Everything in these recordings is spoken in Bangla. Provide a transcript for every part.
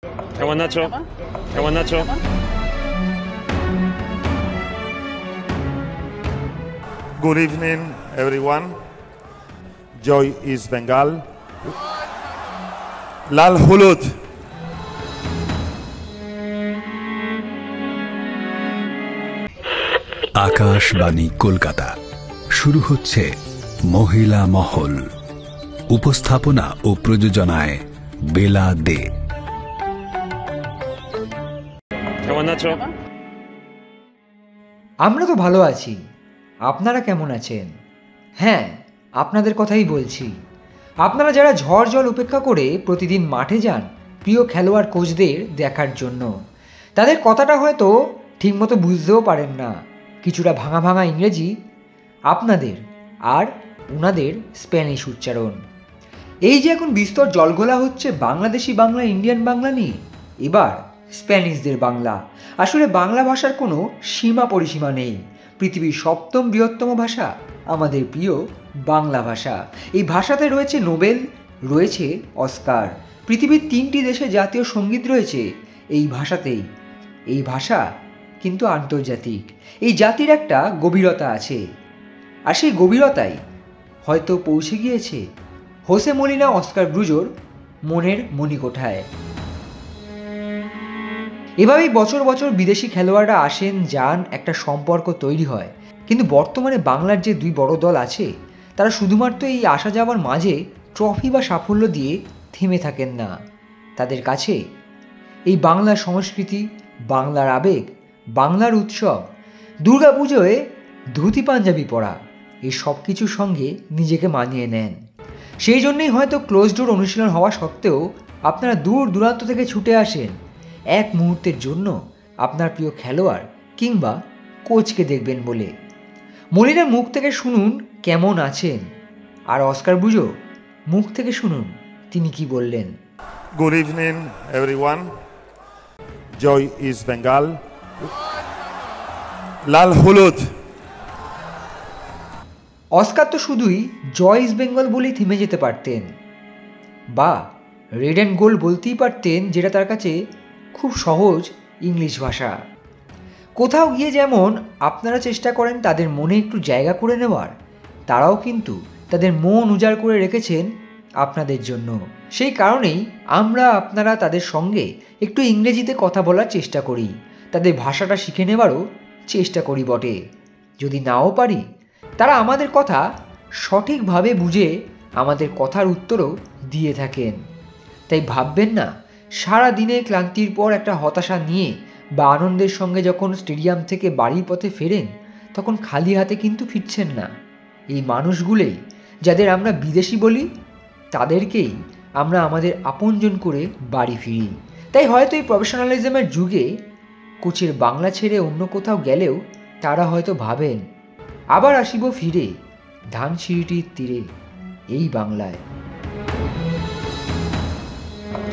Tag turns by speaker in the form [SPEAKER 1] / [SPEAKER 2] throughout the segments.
[SPEAKER 1] কেমন আছো? কেমন আছো?
[SPEAKER 2] Good evening, everyone. Joy is Bengal. Lal Hulud.
[SPEAKER 3] Akashvani Kolkata শুরু হচ্ছে মহিলা মহল। উপস্থাপনা ও প্রযোজনায় বেলা দে।
[SPEAKER 1] কেমন আছো?
[SPEAKER 4] আমরা তো ভালো আছি, আপনারা কেমন আছেন? হ্যাঁ, আপনাদের কথাই বলছি। আপনারা যারা ঝড় জল উপেক্ষা করে প্রতিদিন মাঠে যান প্রিয় খেলোয়াড় কোচদের দেখার জন্য, তাদের কথাটা হয়তো ঠিকমতো বুঝতেও পারেন না। কিছুটা ভাঙা ভাঙা ইংরেজি আপনাদের, আর ওনাদের স্প্যানিশ উচ্চারণ। এই যে এখন বিস্তর জলঘোলা হচ্ছে বাংলাদেশি বাংলা, ইন্ডিয়ান বাংলা নিয়ে, এবার স্প্যানিশদের বাংলা। আসলে বাংলা ভাষার কোনো সীমা পরিসীমা নেই। পৃথিবীর সপ্তম বৃহত্তম ভাষা আমাদের প্রিয় বাংলা ভাষা। এই ভাষাতে রয়েছে নোবেল, রয়েছে অস্কার। পৃথিবীর 3টি দেশে জাতীয় সঙ্গীত রয়েছে এই ভাষাতেই। এই ভাষা কিন্তু আন্তর্জাতিক। এই জাতির একটা গভীরতা আছে, আর সেই গভীরতাই হয়তো পৌঁছে গিয়েছে হোসে মলিনা অস্কার ব্রুজোর মনের মণিকোঠায়। এভাবেই বছর বছর বিদেশি খেলোয়াড়রা আসেন, যান, একটা সম্পর্ক তৈরি হয়। কিন্তু বর্তমানে বাংলার যে 2 বড় দল আছে, তারা শুধুমাত্র এই আসা যাওয়ার মাঝে ট্রফি বা সাফল্য দিয়ে থেমে থাকেন না। তাদের কাছে এই বাংলার সংস্কৃতি, বাংলার আবেগ, বাংলার উৎসব, দুর্গাপুজোয় ধুতি পাঞ্জাবি পরা, এই সব কিছুর সঙ্গে নিজেকে মানিয়ে নেন। সেই জন্যই হয়তো ক্লোজ ডোর অনুশীলন হওয়া সত্ত্বেও আপনারা দূর দূরান্ত থেকে ছুটে আসেন এক মুহূর্তের জন্য আপনার প্রিয় খেলোয়াড় কিংবা কোচকে দেখবেন বলে। মলিনার মুখ থেকে শুনুন কেমন আছেন, আর অস্কার ব্রুজো মুখ থেকে শুনুন তিনি কি বললেন।
[SPEAKER 2] Good evening, everyone. Joy is Bengal. Lal Hulud.
[SPEAKER 4] Oscar তো শুধুই জয় ইস্ট বেঙ্গল বলেই থেমে যেতে পারতেন, বা রেড অ্যান্ড গোল্ড বলতেই পারতেন, যেটা তার কাছে খুব সহজ ইংলিশ ভাষা। কোথাও গিয়ে যেমন আপনারা চেষ্টা করেন তাদের মনে একটু জায়গা করে নেওয়ার, তারাও কিন্তু তাদের মন উজাড় করে রেখেছেন আপনাদের জন্য। সেই কারণেই আমরা আপনারা তাদের সঙ্গে একটু ইংরেজিতে কথা বলার চেষ্টা করি, তাদের ভাষাটা শিখে নেওয়ারও চেষ্টা করি বটে। যদি নাও পারি, তারা আমাদের কথা সঠিকভাবে বুঝে আমাদের কথার উত্তরও দিয়ে থাকেন। তাই ভাববেন না সারা দিনে ক্লান্তির পর একটা হতাশা নিয়ে বা আনন্দের সঙ্গে যখন স্টেডিয়াম থেকে বাড়ির পথে ফেরেন, তখন খালি হাতে কিন্তু ফিরছেন না। এই মানুষগুলোই যাদের আমরা বিদেশি বলি, তাদেরকেই আমরা আমাদের আপনজন করে বাড়ি ফিরি। তাই হয়তো এই প্রফেশনালিজমের যুগে কোচের বাংলা ছেড়ে অন্য কোথাও গেলেও তারা হয়তো ভাবেন, আবার আসিব ফিরে ধানসিঁড়িটির তীরে এই বাংলায়।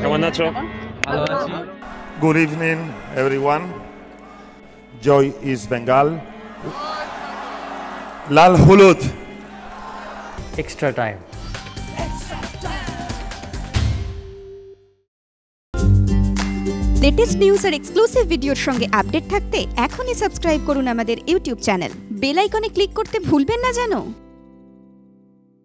[SPEAKER 1] কেমন আছো?
[SPEAKER 2] Good evening, everyone. Joy is Bengal. Lal Hulud.
[SPEAKER 5] extra time.
[SPEAKER 6] Latest news আর এক্সক্লুসিভ ভিডিওর সঙ্গে আপডেট থাকতে এখনই সাবস্ক্রাইব করুন আমাদের ইউটিউব চ্যানেল। বেল আইকনে ক্লিক করতে ভুলবেন না যেন।